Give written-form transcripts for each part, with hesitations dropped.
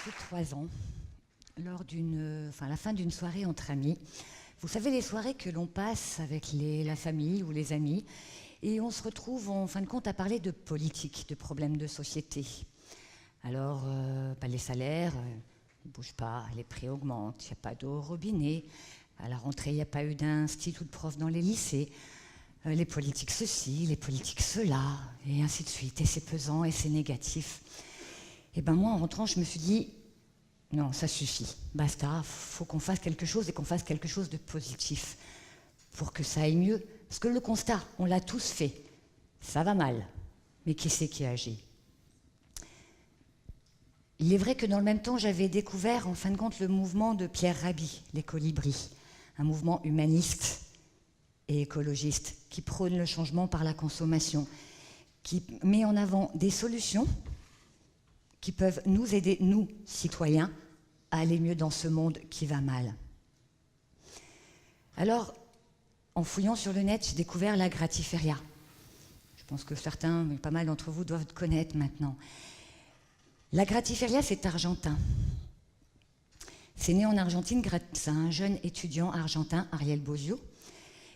plus de 3 ans, lors la fin d'une soirée entre amis. Vous savez, les soirées que l'on passe avec la famille ou les amis, et on se retrouve en fin de compte à parler de politique, de problèmes de société. Alors, les salaires ne bougent pas, les prix augmentent, il n'y a pas d'eau au robinet, à la rentrée, il n'y a pas eu d'institut de prof dans les lycées, les politiques ceci, les politiques cela, et ainsi de suite, et c'est pesant et c'est négatif. Et ben moi, en rentrant, je me suis dit, non, ça suffit, basta, faut qu'on fasse quelque chose et qu'on fasse quelque chose de positif pour que ça aille mieux. Parce que le constat, on l'a tous fait, ça va mal, mais qui c'est qui agit ? Il est vrai que dans le même temps, j'avais découvert, en fin de compte, le mouvement de Pierre Rabhi, les Colibris, un mouvement humaniste et écologiste qui prône le changement par la consommation, qui met en avant des solutions qui peuvent nous aider, nous, citoyens, à aller mieux dans ce monde qui va mal. Alors, en fouillant sur le net, j'ai découvert la Gratiféria. Je pense que certains, mais pas mal d'entre vous, doivent connaître maintenant. La Gratiféria, c'est argentin. C'est né en Argentine grâce à un jeune étudiant argentin, Ariel Bozio,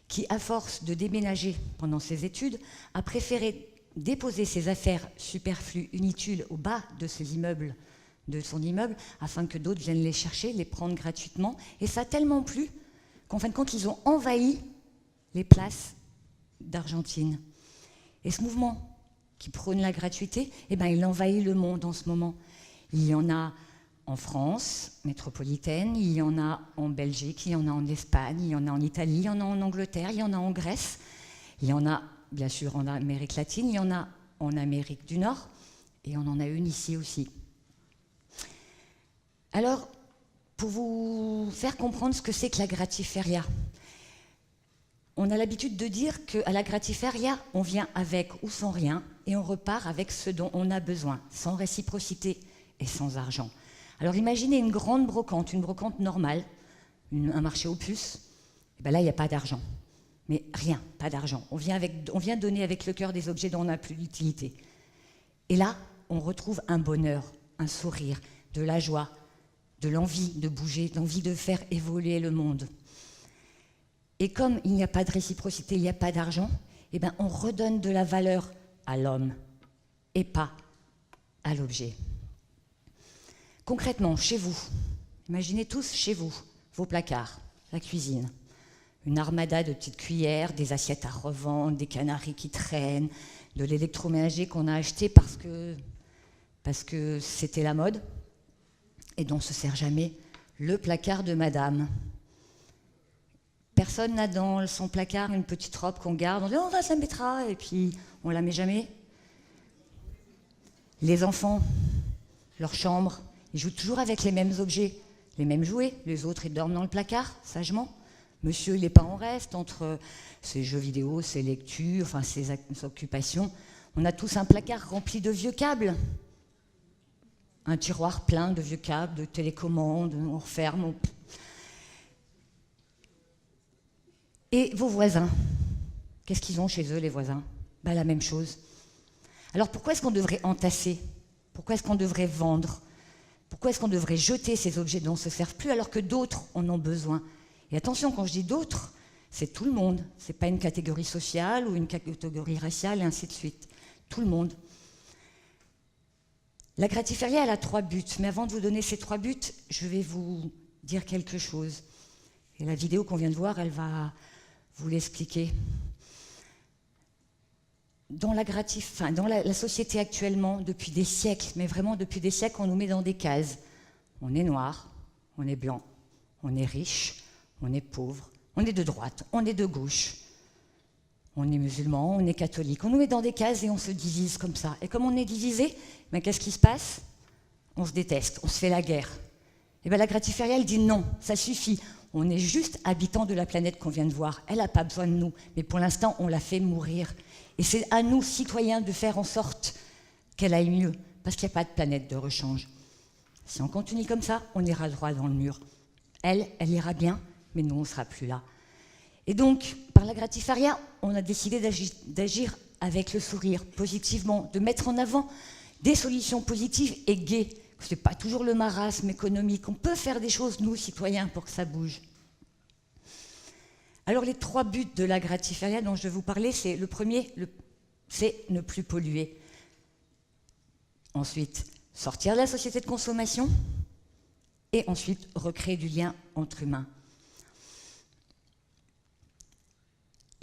qui, à force de déménager pendant ses études, a préféré déposer ses affaires superflues, inutiles, au bas de son immeuble, afin que d'autres viennent les chercher, les prendre gratuitement. Et ça a tellement plu qu'en fin de compte, ils ont envahi les places d'Argentine. Et ce mouvement qui prône la gratuité, il envahit le monde en ce moment. Il y en a en France métropolitaine, il y en a en Belgique, il y en a en Espagne, il y en a en Italie, il y en a en Angleterre, il y en a en Grèce, il y en a bien sûr en Amérique latine, il y en a en Amérique du Nord, et on en a une ici aussi. Alors, pour vous faire comprendre ce que c'est que la Gratiféria, on a l'habitude de dire qu'à la Gratiféria, on vient avec ou sans rien, et on repart avec ce dont on a besoin, sans réciprocité et sans argent. Alors imaginez une grande brocante, une brocante normale, un marché aux puces, et là il n'y a pas d'argent. Mais rien, pas d'argent. On vient donner avec le cœur des objets dont on n'a plus d'utilité. Et là, on retrouve un bonheur, un sourire, de la joie, de l'envie de bouger, de l'envie de faire évoluer le monde. Et comme il n'y a pas de réciprocité, il n'y a pas d'argent, on redonne de la valeur à l'homme et pas à l'objet. Concrètement, chez vous, imaginez tous chez vous, vos placards, la cuisine, une armada de petites cuillères, des assiettes à revendre, des canaris qui traînent, de l'électroménager qu'on a acheté parce que c'était la mode et dont on ne se sert jamais, le placard de madame. Personne n'a dans son placard une petite robe qu'on garde, on dit « on se la mettra » et puis on ne la met jamais. Les enfants, leur chambre, ils jouent toujours avec les mêmes objets, les mêmes jouets, les autres ils dorment dans le placard, sagement. Monsieur, il n'est pas en reste entre ses jeux vidéo, ses lectures, ses occupations. On a tous un placard rempli de vieux câbles. Un tiroir plein de vieux câbles, de télécommandes, on referme. Et vos voisins, qu'est-ce qu'ils ont chez eux, les voisins ? La même chose. Alors pourquoi est-ce qu'on devrait entasser ? Pourquoi est-ce qu'on devrait vendre ? Pourquoi est-ce qu'on devrait jeter ces objets dont on ne se sert plus alors que d'autres en ont besoin ? Et attention, quand je dis d'autres, c'est tout le monde. Ce n'est pas une catégorie sociale ou une catégorie raciale et ainsi de suite. Tout le monde. La Gratiféria, elle a 3 buts. Mais avant de vous donner ces 3 buts, je vais vous dire quelque chose. Et la vidéo qu'on vient de voir, elle va vous l'expliquer. Dans la société actuellement, depuis des siècles, mais vraiment depuis des siècles, on nous met dans des cases. On est noir, on est blanc, on est riche, on est pauvre, on est de droite, on est de gauche, on est musulman, on est catholique. On nous met dans des cases et on se divise comme ça. Et comme on est divisé, qu'est-ce qui se passe ? On se déteste, on se fait la guerre. Et la Gratiféria, elle dit non, ça suffit. On est juste habitants de la planète qu'on vient de voir. Elle n'a pas besoin de nous, mais pour l'instant, on la fait mourir. Et c'est à nous, citoyens, de faire en sorte qu'elle aille mieux, parce qu'il n'y a pas de planète de rechange. Si on continue comme ça, on ira droit dans le mur. Elle ira bien, mais nous, on ne sera plus là. Et donc, par la Gratiféria, on a décidé d'agir avec le sourire, positivement, de mettre en avant des solutions positives et gaies Ce n'est pas toujours le marasme économique. On peut faire des choses, nous, citoyens, pour que ça bouge. Alors, les 3 buts de la gratiféria dont je vais vous parler, c'est le premier, c'est ne plus polluer. Ensuite, sortir de la société de consommation. Et ensuite, recréer du lien entre humains.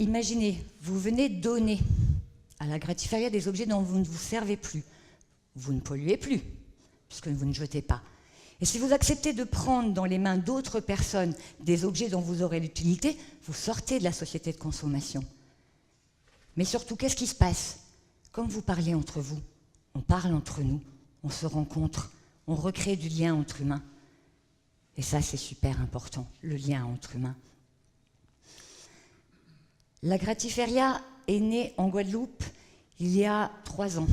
Imaginez, vous venez donner à la gratiféria des objets dont vous ne vous servez plus. Vous ne polluez plus, puisque vous ne jetez pas. Et si vous acceptez de prendre dans les mains d'autres personnes des objets dont vous aurez l'utilité, vous sortez de la société de consommation. Mais surtout, qu'est-ce qui se passe? Comme vous parlez entre vous, on parle entre nous, on se rencontre, on recrée du lien entre humains. Et ça, c'est super important, le lien entre humains. La gratiféria est née en Guadeloupe il y a 3 ans,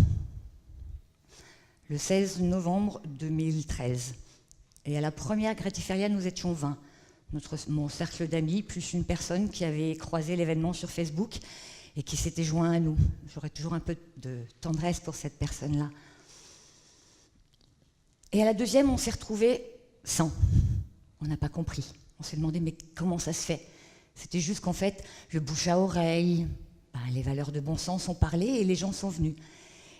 le 16 novembre 2013. Et à la première gratiféria, nous étions 20. Mon cercle d'amis, plus une personne qui avait croisé l'événement sur Facebook et qui s'était joint à nous. J'aurais toujours un peu de tendresse pour cette personne-là. Et à la deuxième, on s'est retrouvés 100. On n'a pas compris. On s'est demandé, mais comment ça se fait? C'était juste qu'en fait, le bouche à oreille, les valeurs de bon sens ont parlé et les gens sont venus.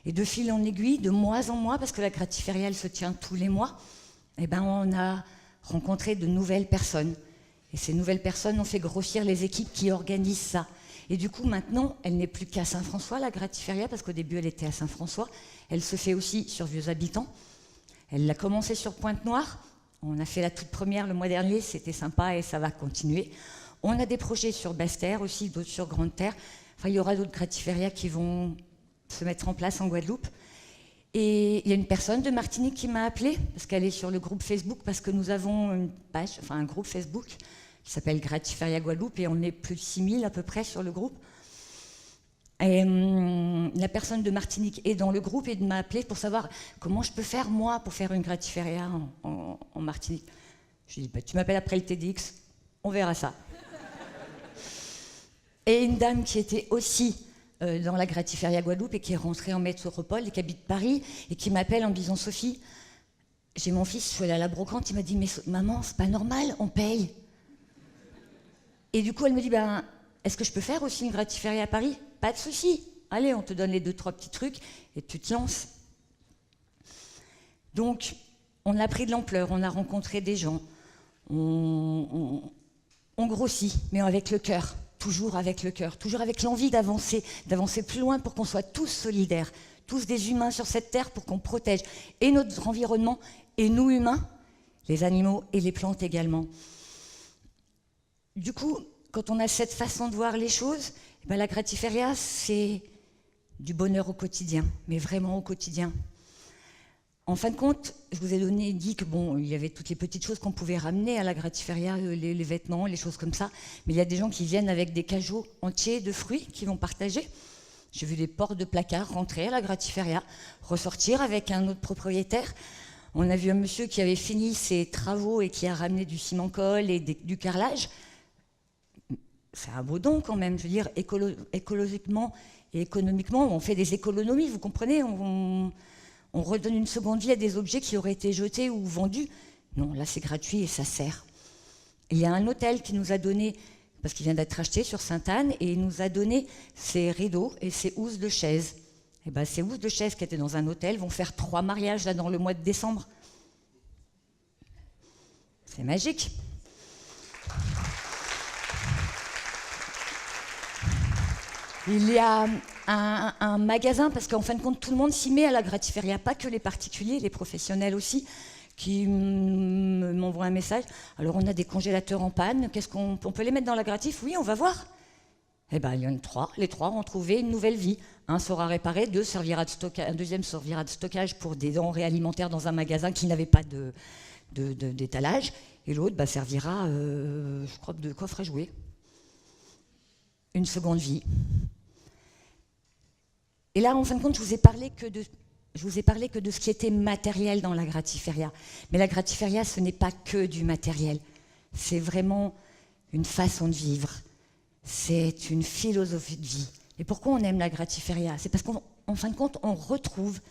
Et de fil en aiguille, de mois en mois, parce que la gratiféria, elle se tient tous les mois, on a rencontré de nouvelles personnes. Et ces nouvelles personnes ont fait grossir les équipes qui organisent ça. Et du coup, maintenant, elle n'est plus qu'à Saint-François, la gratiféria, parce qu'au début, elle était à Saint-François. Elle se fait aussi sur Vieux-Habitants. Elle a commencé sur Pointe-Noire. On a fait la toute première le mois dernier, c'était sympa et ça va continuer. On a des projets sur Basse-Terre aussi, d'autres sur Grande-Terre. Enfin, il y aura d'autres gratiférias qui vont se mettre en place en Guadeloupe. Et il y a une personne de Martinique qui m'a appelée, parce qu'elle est sur le groupe Facebook, parce que nous avons une page, enfin un groupe Facebook qui s'appelle Gratiféria Guadeloupe, et on est plus de 6000 à peu près sur le groupe. Et la personne de Martinique est dans le groupe et m'a appelé pour savoir comment je peux faire, moi, pour faire une gratiféria en Martinique. Je lui ai dit, tu m'appelles après le TEDx, on verra ça. Et une dame qui était aussi dans la gratiféria Guadeloupe et qui est rentrée en métropole et qui habite Paris et qui m'appelle en me disant, Sophie, j'ai mon fils, je suis allée à la brocante, il m'a dit, mais maman, c'est pas normal, on paye. Et du coup, elle me dit, est-ce que je peux faire aussi une gratiféria à Paris? Pas de souci. Allez, on te donne les 2-3 petits trucs et tu te lances. Donc, on a pris de l'ampleur, on a rencontré des gens, on grossit, mais avec le cœur, toujours avec le cœur, toujours avec l'envie d'avancer plus loin pour qu'on soit tous solidaires, tous des humains sur cette terre pour qu'on protège et notre environnement et nous humains, les animaux et les plantes également. Du coup, quand on a cette façon de voir les choses, la gratiféria, c'est du bonheur au quotidien, mais vraiment au quotidien. En fin de compte, je vous ai dit que il y avait toutes les petites choses qu'on pouvait ramener à la gratiféria, les vêtements, les choses comme ça, mais il y a des gens qui viennent avec des cajots entiers de fruits qu'ils vont partager. J'ai vu des portes de placards rentrer à la gratiféria, ressortir avec un autre propriétaire. On a vu un monsieur qui avait fini ses travaux et qui a ramené du ciment-colle et du carrelage. C'est un beau don quand même, je veux dire, écologiquement et économiquement, on fait des économies, vous comprenez, on redonne une seconde vie à des objets qui auraient été jetés ou vendus. Non, là c'est gratuit et ça sert. Il y a un hôtel qui nous a donné, parce qu'il vient d'être acheté sur Sainte-Anne, et il nous a donné ses rideaux et ses housses de chaises. Et ces housses de chaises qui étaient dans un hôtel vont faire 3 mariages là dans le mois de décembre. C'est magique. Il y a un magasin, parce qu'en fin de compte, tout le monde s'y met à la gratiféria, pas que les particuliers, les professionnels aussi, qui m'envoient un message. Alors, on a des congélateurs en panne, on peut les mettre dans la gratif? Oui, on va voir. Il y en a 3. Les 3 ont trouvé une nouvelle vie. Un sera réparé, un deuxième servira de stockage pour des denrées alimentaires dans un magasin qui n'avait pas d'étalage. Et l'autre servira, je crois, de coffre à jouets. Une seconde vie. Et là, en fin de compte, je vous ai parlé que de ce qui était matériel dans la gratiféria. Mais la gratiféria, ce n'est pas que du matériel. C'est vraiment une façon de vivre. C'est une philosophie de vie. Et pourquoi on aime la gratiféria? C'est parce qu'en fin de compte, on retrouve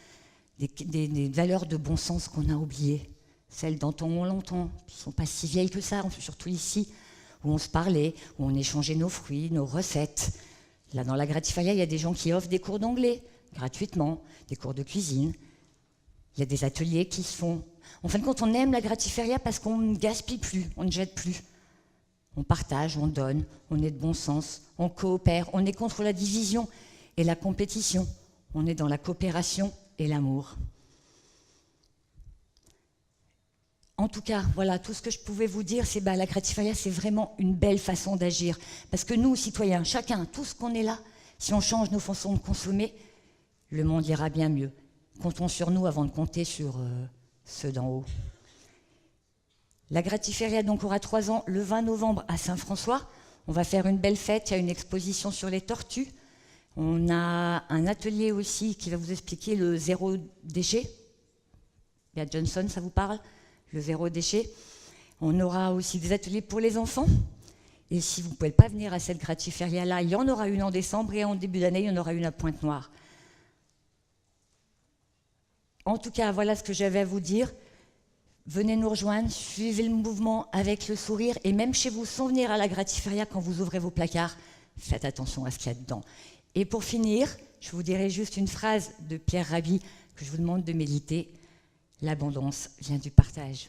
des valeurs de bon sens qu'on a oubliées. Celles d'antan longtemps, qui ne sont pas si vieilles que ça, surtout ici, où on se parlait, où on échangeait nos fruits, nos recettes. Là, dans la Gratifalia, il y a des gens qui offrent des cours d'anglais, gratuitement, des cours de cuisine. Il y a des ateliers qui se font. En fin de compte, on aime la Gratifalia parce qu'on ne gaspille plus, on ne jette plus. On partage, on donne, on est de bon sens, on coopère, on est contre la division et la compétition. On est dans la coopération et l'amour. En tout cas, voilà, tout ce que je pouvais vous dire, c'est la Gratifalia, c'est vraiment une belle façon d'agir. Parce que nous, citoyens, chacun, tous qu'on est là, si on change nos façons de consommer, le monde ira bien mieux. Comptons sur nous avant de compter sur ceux d'en haut. La Gratifalia donc aura 3 ans le 20 novembre à Saint-François. On va faire une belle fête, il y a une exposition sur les tortues. On a un atelier aussi qui va vous expliquer le zéro déchet. Il y a Johnson, ça vous parle ? Le zéro déchet. On aura aussi des ateliers pour les enfants. Et si vous ne pouvez pas venir à cette Gratifalia-là, il y en aura une en décembre et en début d'année, il y en aura une à Pointe-Noire. En tout cas, voilà ce que j'avais à vous dire. Venez nous rejoindre, suivez le mouvement avec le sourire et même chez vous, sans venir à la Gratifalia, quand vous ouvrez vos placards, faites attention à ce qu'il y a dedans. Et pour finir, je vous dirai juste une phrase de Pierre Rabhi que je vous demande de méditer. L'abondance vient du partage.